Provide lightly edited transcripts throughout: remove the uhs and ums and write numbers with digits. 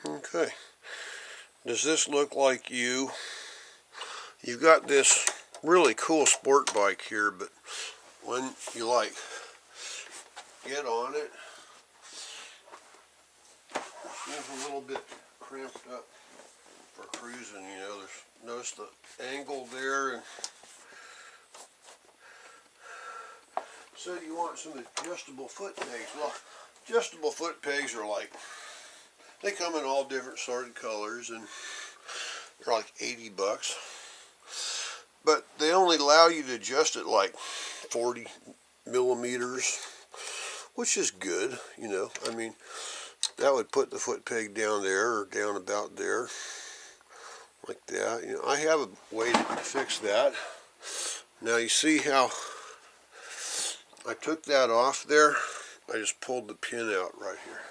Okay. Does this look like you? You've got this really cool sport bike here, but when you like get on it, it's a little bit cramped up for cruising, you know. Notice the angle there, and so you want some adjustable foot pegs. Well, adjustable foot pegs are like, they come in all different sorted colors, and they're like 80 bucks. But they only allow you to adjust it like 40 millimeters, which is good, you know. I mean, that would put the foot peg down there, or down about there, like that. You know, I have a way to fix that. Now you see how I took that off there? I just pulled the pin out right here.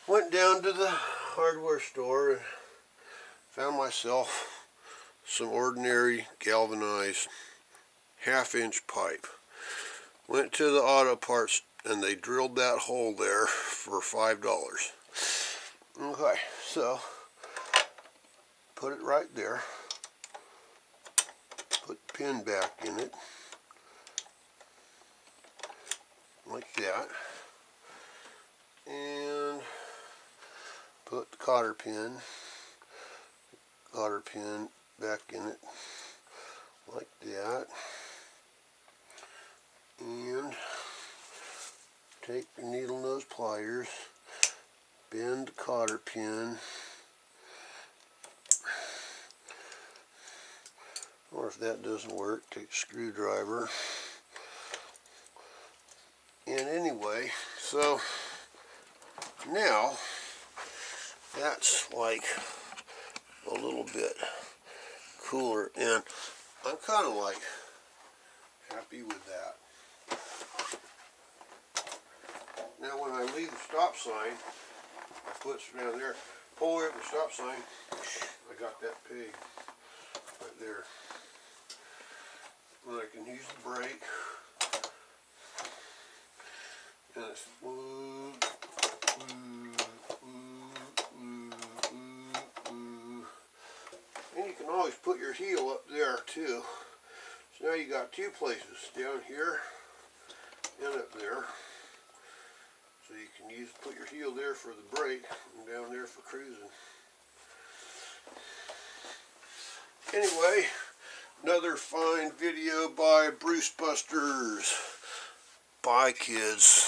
Went down to the hardware store and found myself some ordinary galvanized 1/2-inch pipe. Went to the auto parts and they drilled that hole there for $5. Okay, so put it right there. Put the pin back in it. Like that. And put the cotter pin back in it like that, and take your needle nose pliers, bend the cotter pin, or if that doesn't work, take a screwdriver. And anyway, so now that's like a little bit cooler, and I'm kind of like happy with that. Now when I leave the stop sign, my foot's down there, pull over the stop sign, I got that peg right there. And I can use the brake, and it's and you can always put your heel up there too. So now you got two places, down here and up there. So you can put your heel there for the brake and down there for cruising. Anyway, another fine video by Bruce Busters. Bye, kids.